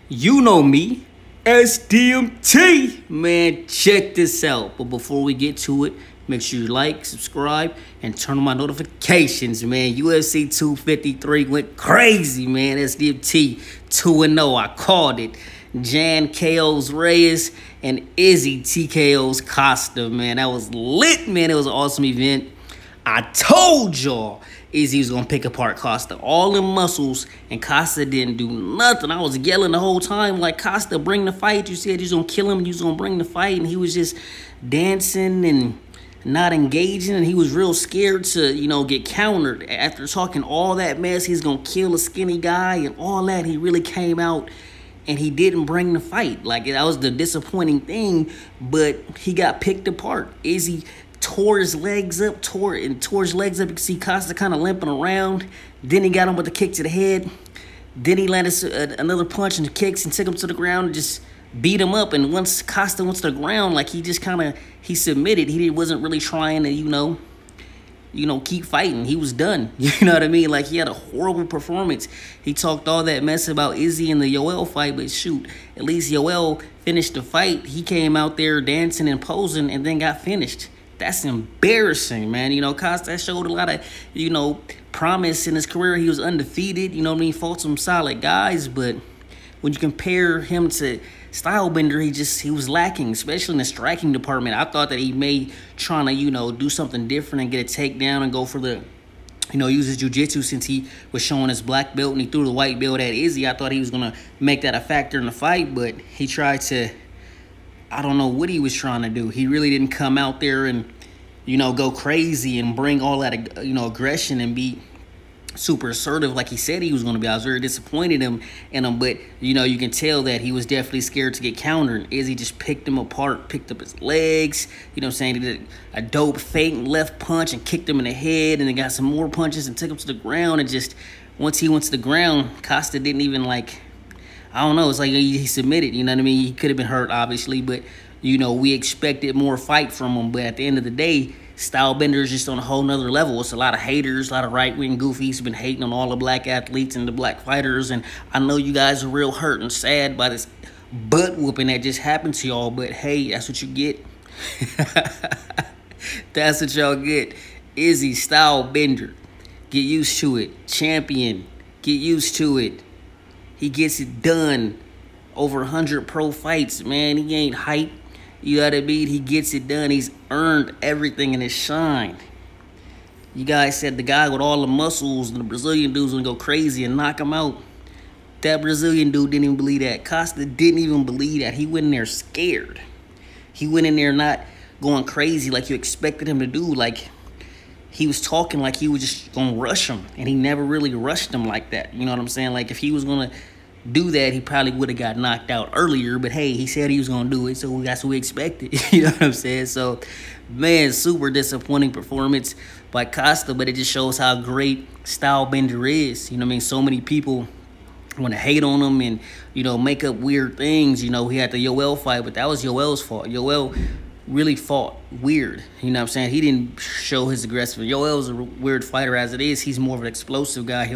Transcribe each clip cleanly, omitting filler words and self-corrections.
You know me, SDMT. Man, check this out. But before we get to it, make sure you like, subscribe, and turn on my notifications, man. UFC 253 went crazy, man. SDMT 2-0. I called it. Jan KO's Reyes and Izzy TKO's Costa, man. That was lit, man. It was an awesome event. I told y'all Izzy was going to pick apart Costa. All in muscles, and Costa didn't do nothing. I was yelling the whole time, like, Costa, bring the fight. You said you was going to kill him. You was going to bring the fight, and he was just dancing and not engaging, and he was real scared to, get countered. After talking all that mess, he's going to kill a skinny guy and all that, he really came out and he didn't bring the fight. Like, that was the disappointing thing, but he got picked apart. Izzy tore his legs up. You can see Costa kind of limping around. Then he got him with a kick to the head. Then he landed another punch and kicks and took him to the ground and just beat him up. And once Costa went to the ground, like, he submitted. He wasn't really trying to, keep fighting. He was done. You know what I mean? Like, he had a horrible performance. He talked all that mess about Izzy and the Yoel fight, but shoot, at least Yoel finished the fight. He came out there dancing and posing and then got finished. That's embarrassing, man. Costa showed a lot of, promise in his career. He was undefeated. He fought some solid guys, but when you compare him to Stylebender, he was lacking, especially in the striking department. I thought that he may trying to, do something different and get a takedown and go for the, use his jiu-jitsu, since he was showing his black belt and he threw the white belt at Izzy. I thought he was going to make that a factor in the fight, but he tried to, I don't know what he was trying to do. He really didn't come out there and, go crazy and bring all that, aggression and be super assertive like he said he was going to be. I was very disappointed in him, but, you can tell that he was definitely scared to get countered. Izzy just picked him apart, picked up his legs, he did a dope feint left punch and kicked him in the head, and then got some more punches and took him to the ground. And just, once he went to the ground, Costa didn't even, like, I don't know, it's like he submitted, you know what I mean? He could have been hurt, obviously, but, we expected more fight from him. But at the end of the day, Stylebender is just on a whole nother level. It's a lot of haters, a lot of right-wing goofies who've been hating on all the black athletes and the black fighters. And I know you guys are real hurt and sad by this butt whooping that just happened to y'all, but hey, that's what you get. That's what y'all get. Izzy Stylebender. Get used to it. Champion. Get used to it. He gets it done. Over 100 pro fights, man. He ain't hype. You know what I mean? He gets it done. He's earned everything in his shine. You guys said the guy with all the muscles and the Brazilian dude's gonna go crazy and knock him out. That Brazilian dude didn't even believe that. Costa didn't even believe that. He went in there scared. He went in there not going crazy like you expected him to do. Like, he was talking like he was just gonna rush him, and he never really rushed him like that. You know what I'm saying? Like, if he was gonna do that, he probably would have got knocked out earlier, but hey, he said he was gonna do it, so that's what we expected. You know what I'm saying? So, man, super disappointing performance by Costa, but it just shows how great Stylebender is. You know what I mean? So many people want to hate on him and, make up weird things. He had the Yoel fight, but that was Yoel's fault. Yoel really fought weird. You know what I'm saying? He didn't show his aggressive. Yoel's a weird fighter as it is. He's more of an explosive guy.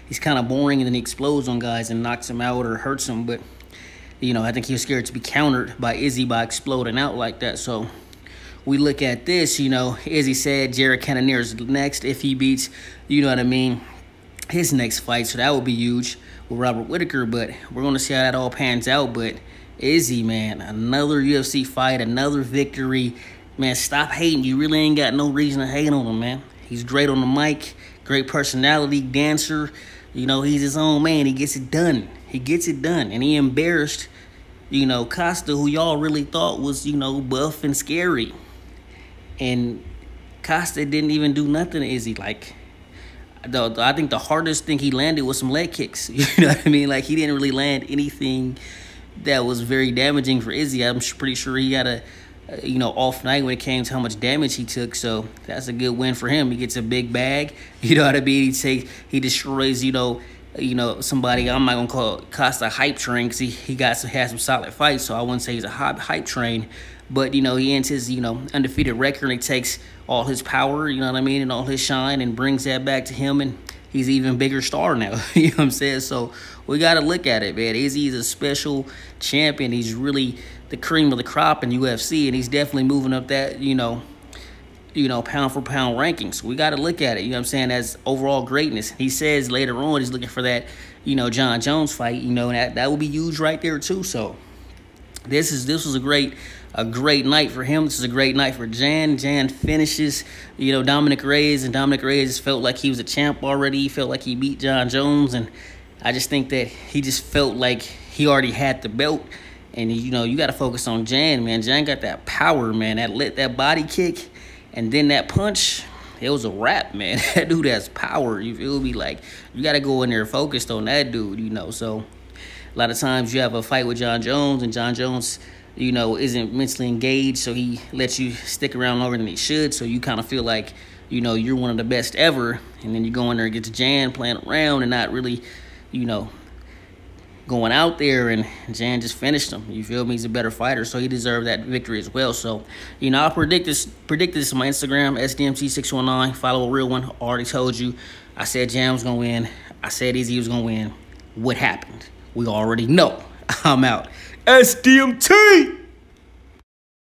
He's kind of boring, and then he explodes on guys and knocks them out or hurts them. But, I think he was scared to be countered by Izzy by exploding out like that. So we look at this, Izzy said Jared Cannonier's next if he beats, his next fight. So that would be huge with Robert Whittaker. But we're going to see how that all pans out. But Izzy, man, another UFC fight, another victory. Man, stop hating. You really ain't got no reason to hate on him, man. He's great on the mic, great personality, dancer. He's his own man. He gets it done. He gets it done. And he embarrassed, Costa, who y'all really thought was, buff and scary. And Costa didn't even do nothing to Izzy. Like, I think the hardest thing he landed was some leg kicks. You know what I mean? Like, he didn't really land anything that was very damaging for Izzy. I'm pretty sure he had a off night when it came to how much damage he took. So that's a good win for him. He gets a big bag. You know what I mean? He destroys, somebody. I'm not gonna call Costa a hype train because he had some solid fights. So I wouldn't say he's a hype train. But he ends his undefeated record, and he takes all his power, you know what I mean, and all his shine, and brings that back to him and he's an even bigger star now. You know what I'm saying? So we got to look at it, man. Izzy is a special champion. He's really the cream of the crop in UFC, and he's definitely moving up that, pound for pound rankings. We got to look at it, you know what I'm saying, as overall greatness. He says later on he's looking for that, John Jones fight, and that will be huge right there too. So this was a great night for him. This is a great night for Jan. Jan finishes, Dominic Reyes, and Dominic Reyes felt like he was a champ already. He felt like he beat John Jones, and I just think that he just felt like he already had the belt. And, you got to focus on Jan, man. Jan got that power, man. That body kick, and then that punch, it was a wrap, man. That dude has power. You feel me? Like, you got to go in there focused on that dude, So a lot of times you have a fight with John Jones, and John Jones, isn't mentally engaged, so he lets you stick around longer than he should. So you kind of feel like, you're one of the best ever. And then you go in there and get to Jan playing around and not really, going out there, and Jan just finished him. You feel me? He's a better fighter, so he deserved that victory as well. So, I predicted this on my Instagram, SDMT619. Follow a real one. Already told you. I said Jan was going to win. I said Izzy was going to win. What happened? We already know. I'm out. SDMT!